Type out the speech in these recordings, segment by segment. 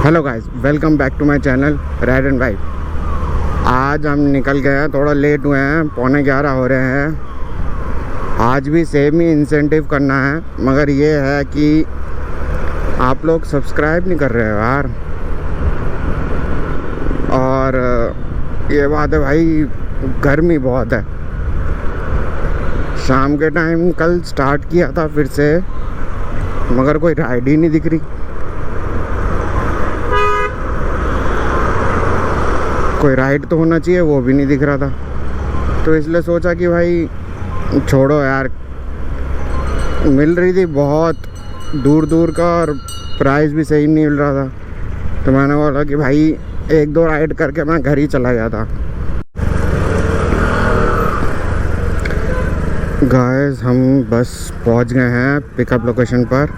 Hello guys, welcome back to my channel ride and vibe. आज हम निकल गए हैं, थोड़ा लेट हुए हैं, 11:15 हो रहे हैं। आज भी सेम ही इंसेंटिव करना है, मगर ये है कि आप लोग सब्सक्राइब नहीं कर रहे हो यार। और ये बात है भाई, गर्मी बहुत है। शाम के टाइम कल स्टार्ट किया था फिर से, मगर कोई राइड ही नहीं दिख रही। कोई राइड तो होना चाहिए, वो भी नहीं दिख रहा था। तो इसलिए सोचा कि भाई छोड़ो यार। मिल रही थी बहुत दूर दूर का और प्राइस भी सही नहीं मिल रहा था, तो मैंने बोला कि भाई एक दो राइड करके मैं घर ही चला गया था। गाइस, हम बस पहुंच गए हैं पिकअप लोकेशन पर,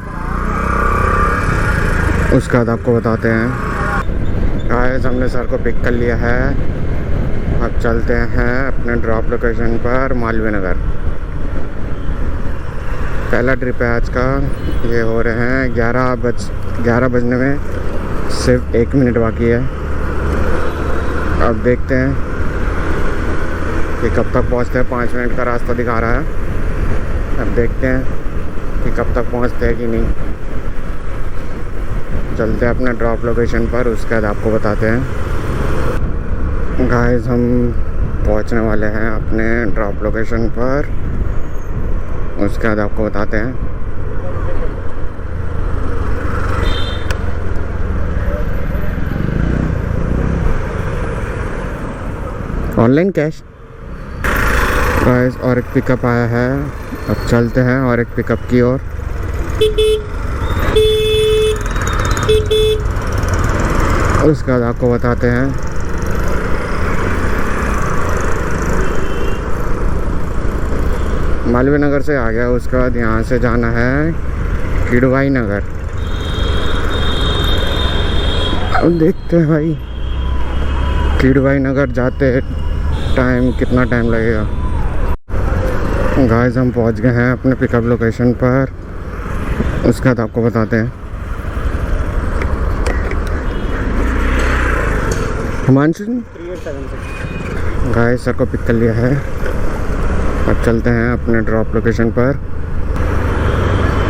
उसका बाद आपको बताते हैं। गाइस, हमने सर को पिक कर लिया है, अब चलते हैं अपने ड्रॉप लोकेशन पर, मालवीय नगर। पहला ट्रिप है आज का। ये हो रहे हैं 11 बजने में सिर्फ 1 मिनट बाकी है। अब देखते हैं कि कब तक पहुंचते हैं। 5 मिनट का रास्ता दिखा रहा है, अब देखते हैं कि कब तक पहुंचते हैं कि नहीं। चलते हैं अपने ड्रॉप लोकेशन पर, उसके बाद आपको बताते हैं। गाइस, हम पहुंचने वाले हैं अपने ड्रॉप लोकेशन पर, उसके बाद आपको बताते हैं। Online cash. गाइस, और एक पिकअप आया है, अब चलते हैं और एक पिकअप की ओर। उसके बाद आपको बताते हैं। मालवीय नगर से आ गया, उसके बाद यहाँ से जाना है किडवाई नगर। अब देखते हैं भाई किडवाई नगर जाते टाइम कितना टाइम लगेगा। गाइस, हम पहुँच गए हैं अपने पिकअप लोकेशन पर, उसके बाद आपको बताते हैं। हिमांशु गाइस, सर को पिक कर लिया है, अब चलते हैं अपने ड्रॉप लोकेशन पर।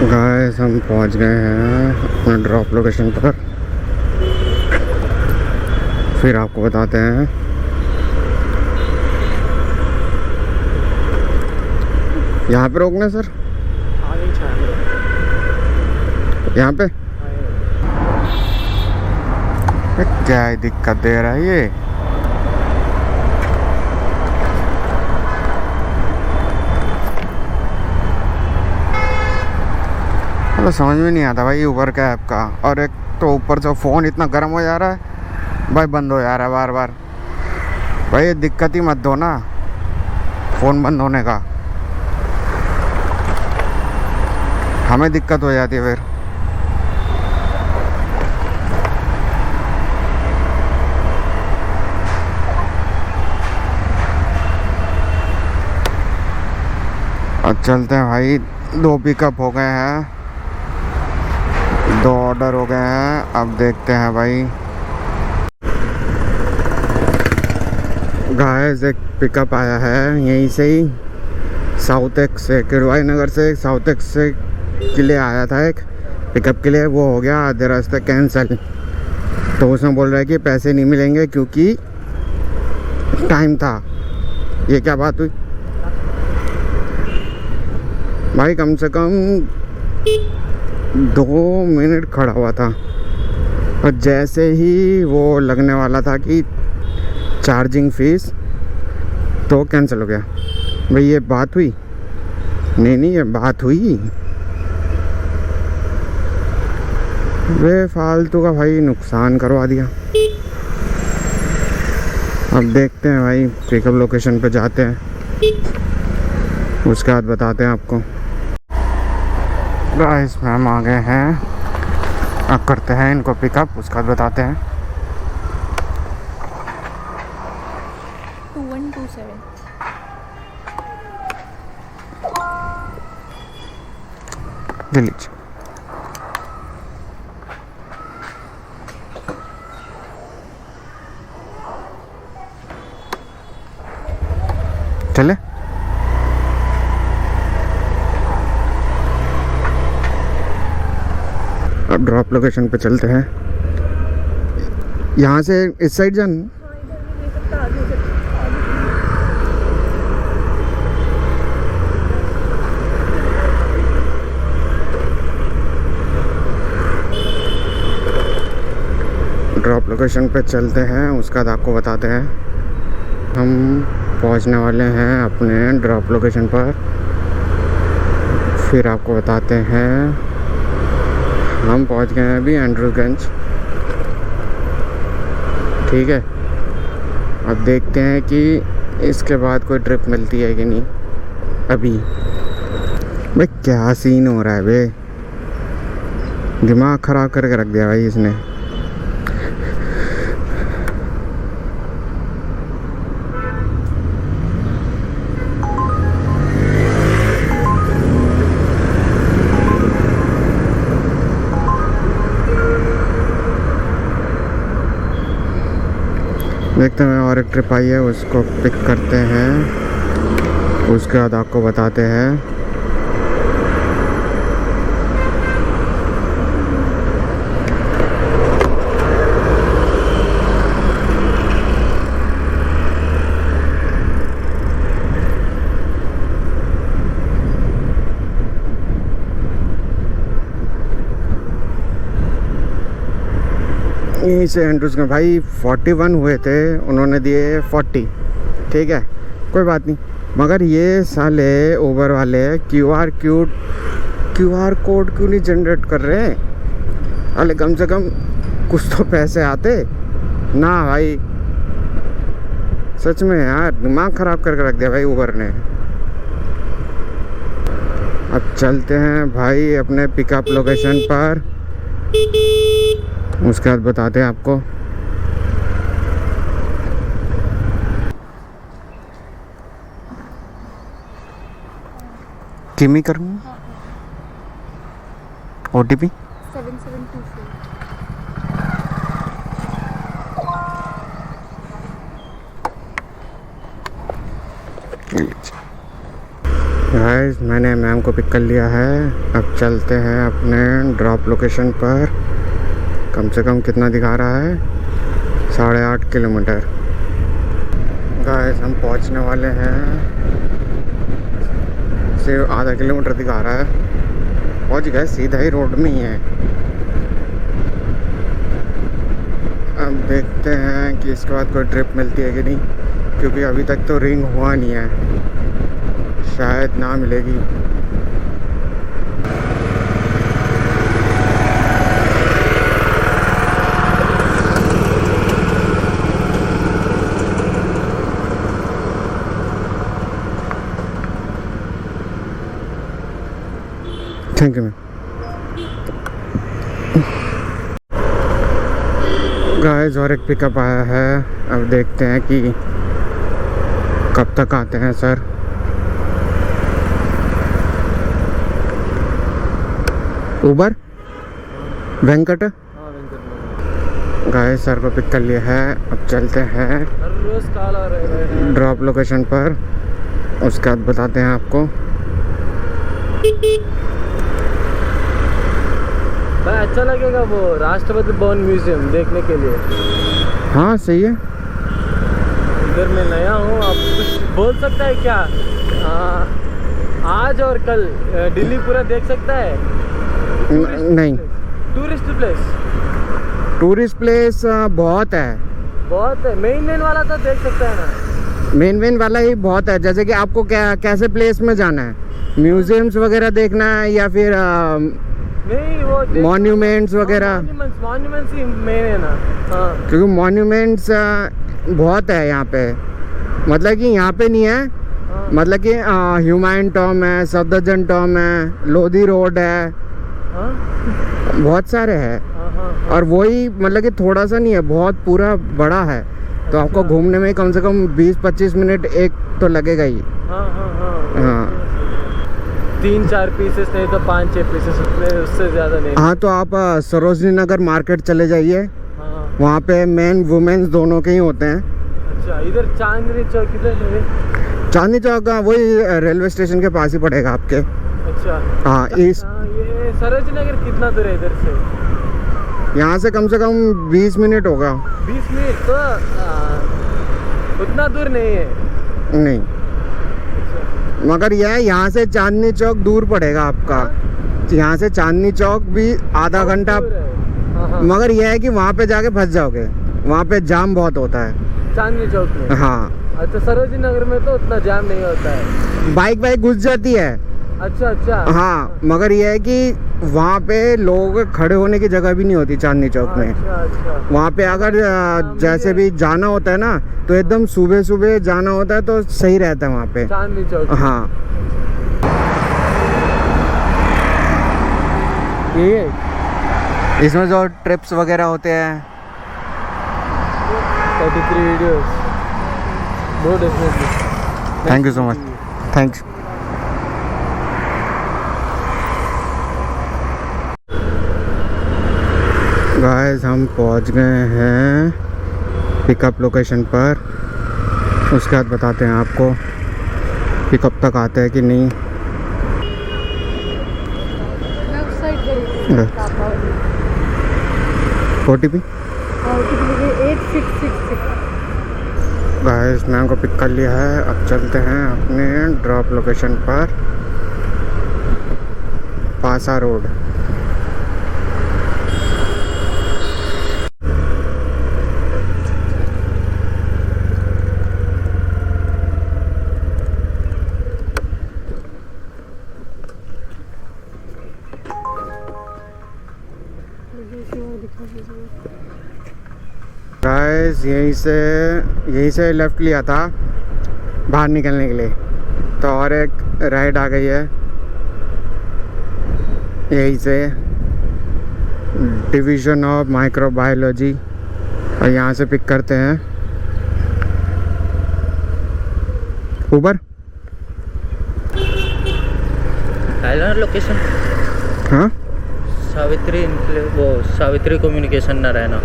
गाइस, हम पहुंच गए हैं अपने ड्रॉप लोकेशन पर, फिर आपको बताते हैं। यहाँ पे रोकना सर, यहाँ पे क्या दिक्कत दे रहा है ये। मतलब समझ में नहीं आता भाई ऊबर का ऐप का। और एक तो ऊपर से फ़ोन इतना गर्म हो जा रहा है भाई, बंद हो जा रहा है बार बार। भाई ये दिक्कत ही मत दो ना फ़ोन बंद होने का, हमें दिक्कत हो जाती है फिर। अब चलते हैं भाई, 2 पिकअप हो गए हैं, 2 ऑर्डर हो गए हैं। अब देखते हैं भाई। गाइस, एक पिकअप आया है यहीं से ही, साउथ एक्स से, किडवाई नगर से साउथ एक्स से के लिए आया था एक पिकअप के लिए, वो हो गया आधे रास्ते कैंसिल। तो उसमें बोल रहा है कि पैसे नहीं मिलेंगे क्योंकि टाइम था। ये क्या बात हुई भाई? कम से कम 2 मिनट खड़ा हुआ था और जैसे ही वो लगने वाला था कि चार्जिंग फीस, तो कैंसिल हो गया। भाई ये बात हुई? नहीं, ये बात हुई। वे फालतू का भाई नुकसान करवा दिया। अब देखते हैं भाई, पिकअप लोकेशन पे जाते हैं, उसके बाद बताते हैं आपको। गाइस, मैम आ गए हैं, अब करते हैं इनको पिकअप, उसके बाद बताते हैं। 2127 ले लीजिए। चले अब ड्रॉप लोकेशन पे चलते हैं। यहाँ से इस साइड जाना। ड्रॉप लोकेशन पे चलते हैं, उसका आपको बताते हैं। हम पहुंचने वाले हैं अपने ड्रॉप लोकेशन पर, फिर आपको बताते हैं। हम पहुंच गए हैं अभी एंड्रूगंज, ठीक है। अब देखते हैं कि इसके बाद कोई ट्रिप मिलती है कि नहीं। अभी भाई क्या सीन हो रहा है बे, दिमाग ख़राब करके रख दिया भाई इसने। देखते हैं और एक ट्रिप आई है, उसको पिक करते हैं, उसके बाद आपको बताते हैं। यहीं से एंड्रूज में भाई 41 हुए थे, उन्होंने दिए 40, ठीक है कोई बात नहीं। मगर ये साले ओबर वाले क्यूआर कोड क्यों नहीं जनरेट कर रहे हैं? अरे कम से कम कुछ तो पैसे आते ना भाई, सच में यार दिमाग ख़राब करके रख दिया भाई ओबर ने। अब चलते हैं भाई अपने पिकअप लोकेशन पर, उसके बाद बताते हैं आपको। किमी करूँ OTP 7724। गाइस मैंने मैम को पिक कर लिया है। अब चलते हैं अपने ड्रॉप लोकेशन पर। कम से कम कितना दिखा रहा है, 8.5 किलोमीटर। गाइस हम पहुंचने वाले हैं, सिर्फ आधा किलोमीटर दिखा रहा है। पहुंच गए, सीधा ही रोड में ही है। अब देखते हैं कि इसके बाद कोई ट्रिप मिलती है कि नहीं, क्योंकि अभी तक तो रिंग हुआ नहीं है, शायद ना मिलेगी। Thank you ma'am. गाइस और एक पिकअप आया है, अब देखते हैं कि कब तक आते हैं सर। उबर वेंकट, गाइस सर को पिक कर लिया है। अब चलते हैं ड्रॉप लोकेशन पर, उसके बाद बताते हैं आपको। भाई अच्छा लगेगा वो राष्ट्रपति भवन म्यूजियम देखने के लिए। हाँ सही है। इधर मैं नया हूँ, आप कुछ बोल सकता है क्या? आज और कल दिल्ली पूरा देख सकता है? नहीं, टूरिस्ट प्लेस बहुत है। मेन वाला तो देख सकता है ना? मेन वाला ही बहुत है। जैसे कि आपको कैसे प्लेस में जाना है, म्यूजियम्स वगैरह देखना है या फिर नहीं वो मॉन्यूमेंट्स वगैरह? मॉन्यूमेंट्स ही मेन है ना। हाँ क्योंकि मॉन्यूमेंट्स बहुत है यहाँ पे, मतलब कि यहाँ पे नहीं है। हाँ। मतलब कि ह्यूमाइन टॉम है, सफदरजंग टॉम है, लोधी रोड है। हाँ? बहुत सारे हैं। हाँ। और वही मतलब कि थोड़ा सा नहीं है, बहुत पूरा बड़ा है। तो आपको घूमने में कम से कम 20-25 मिनट एक तो लगेगा ही। हाँ 3-4 पीसेस नहीं तो 5-6 पीसेस, उससे ज़्यादा नहीं। हाँ तो आप सरोजनी नगर मार्केट चले जाइए। हाँ। वहाँ पे मेन वुमेन्स दोनों के ही होते हैं। अच्छा इधर चांदनी चौक इधर है? चांदनी चौक वही रेलवे स्टेशन के पास ही पड़ेगा आपके। अच्छा हाँ इस ये सरोज नगर कितना दूर है इधर से? यहाँ से कम 20 मिनट होगा। 20 मिनट तो उतना दूर नहीं है। नहीं मगर यह यहाँ से चांदनी चौक दूर पड़ेगा आपका। यहाँ से चांदनी चौक भी आधा घंटा, मगर यह है कि वहाँ पे जाके फंस जाओगे, वहाँ पे जाम बहुत होता है चांदनी चौक में। हाँ अच्छा सरोजनी नगर में तो उतना जाम नहीं होता है, बाइक घुस जाती है। अच्छा हाँ मगर यह है कि वहाँ पे लोगों के खड़े होने की जगह भी नहीं होती चांदनी चौक में। अच्छा वहाँ पे अगर जैसे भी जाना होता है ना तो एकदम सुबह सुबह जाना होता है तो सही रहता है वहाँ पे चांदनी चौक। हाँ ये इसमें जो ट्रिप्स वगैरह होते हैं 33 वीडियोस। वो definitely. Thank you so much. Thanks. Guys हम पहुंच गए हैं पिकअप लोकेशन पर। उसके बाद बताते हैं आपको कि कब तक आते हैं कि नहीं। OTP गाइस मैं उनको पिक कर लिया है। अब चलते हैं अपने ड्रॉप लोकेशन पर, पासा रोड। गाइस यहीं से लेफ़्ट लिया था बाहर निकलने के लिए, तो और एक राइड आ गई है यहीं से, डिवीज़न ऑफ माइक्रोबायोलॉजी, और यहाँ से पिक करते हैं ऊबर। लोकेशन हाँ सावित्री कम्युनिकेशन नारायणा।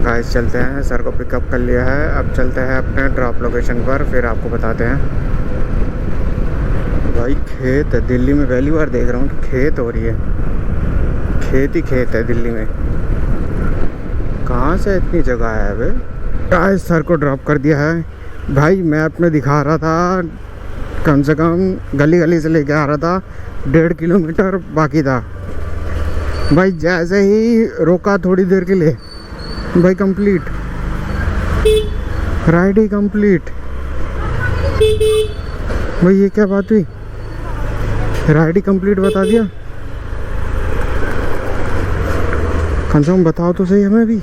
गाइस चलते हैं, सर को पिकअप कर लिया है। अब चलते हैं अपने ड्रॉप लोकेशन पर, फिर आपको बताते हैं। भाई खेत है दिल्ली में, पहली बार देख रहा हूँ कि खेत हो रही है। खेत ही खेत है दिल्ली में, कहाँ से इतनी जगह है बे। गाइस सर को ड्रॉप कर दिया है। भाई मैप में दिखा रहा था कम से कम गली गली से लेके आ रहा था 1.5 किलोमीटर बाकी था। भाई जैसे ही रोका थोड़ी देर के लिए, भाई कंप्लीट राइड ही कंप्लीट। भाई ये क्या बात हुई, राइड ही कंप्लीट बता दिया। कम से कम बताओ तो सही हमें भी।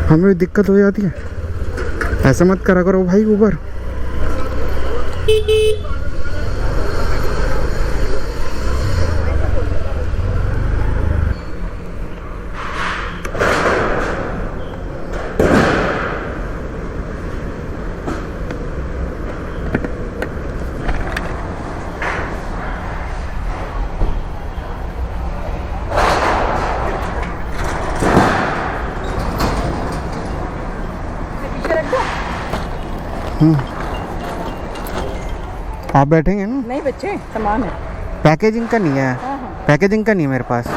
हमें भी दिक्कत हो जाती है, ऐसा मत करा करो भाई ऊबर। आप बैठेंगे ना? नहीं बच्चे सामान है। पैकेजिंग का नहीं है। हाँ हाँ। पैकेजिंग का नहीं है मेरे पास।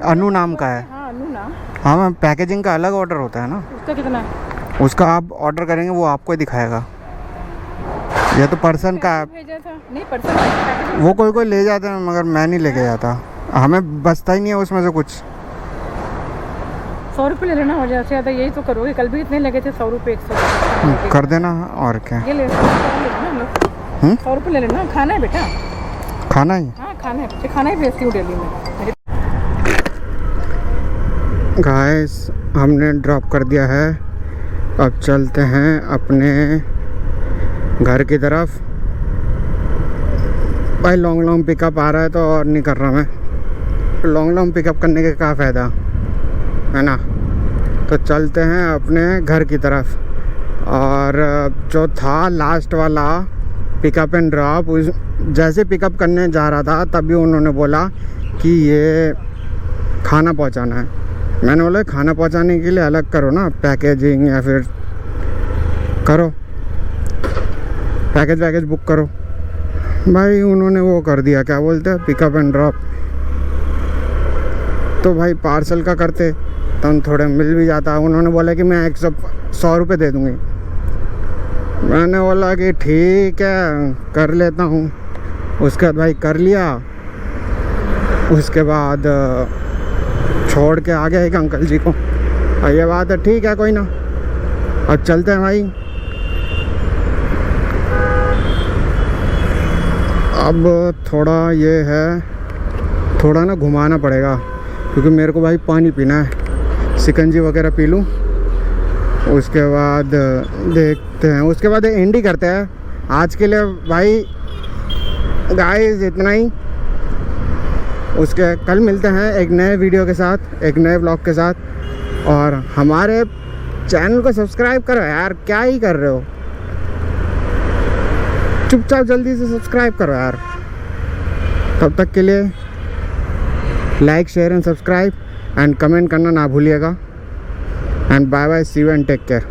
अनु नाम का है। हाँ अनु नाम। हाँ मैम, पैकेजिंग का अलग ऑर्डर होता है ना। उसका कितना है? उसका आप ऑर्डर करेंगे वो आपको ही दिखाएगा। यह तो पर्सन का है। भेजा था नहीं पर्सन, वो कोई ले जाते हैं मगर मैं नहीं लेके जाता, हमें बचता ही नहीं है उसमें से कुछ। 100 रुपये ले लेना, हो जाए ज़्यादा यही तो करोगे। कल भी इतने लगे थे 100 रुपये 100 कर देना। और क्या ये ले लेना 100 रुपये ले लेना। खाना है बेटा, खाना ही। हाँ खाना है बच्चे, खाना ही भेजती हूँ डेली में। गाइस हमने ड्रॉप कर दिया है। अब चलते हैं अपने घर की तरफ। भाई लॉन्ग पिकअप आ रहा है तो और नहीं कर रहा मैं। लॉन्ग पिकअप करने का क्या फ़ायदा है ना। तो चलते हैं अपने घर की तरफ। और जो था लास्ट वाला पिकअप एंड ड्रॉप। जैसे पिकअप करने जा रहा था तभी उन्होंने बोला कि ये खाना पहुंचाना है। मैंने बोला खाना पहुंचाने के लिए अलग करो ना, पैकेजिंग या फिर करो पैकेज बुक करो। भाई उन्होंने वो कर दिया, क्या बोलते हैं, पिकअप एंड ड्रॉप। तो भाई पार्सल का करते तो हम थोड़े मिल भी जाता। उन्होंने बोला कि मैं 100 रुपये दे दूँगी। मैंने बोला कि ठीक है कर लेता हूँ। उसके बाद भाई कर लिया। उसके बाद छोड़ के आ गया एक अंकल जी को। और ये बात है, ठीक है कोई ना, अब चलते हैं भाई। अब थोड़ा ये है, थोड़ा ना घुमाना पड़ेगा क्योंकि मेरे को भाई पानी पीना है, शिकंजी वगैरह पी लूँ। उसके बाद देखते हैं, उसके बाद एंड करते हैं आज के लिए भाई। गाइस इतना ही, उसके कल मिलते हैं एक नए वीडियो के साथ, एक नए ब्लॉग के साथ। और हमारे चैनल को सब्सक्राइब करो यार, क्या ही कर रहे हो, चुपचाप जल्दी से सब्सक्राइब करो यार। तब तक के लिए like share and subscribe and comment करना ना भूलिएगा। And bye bye, see you and take care.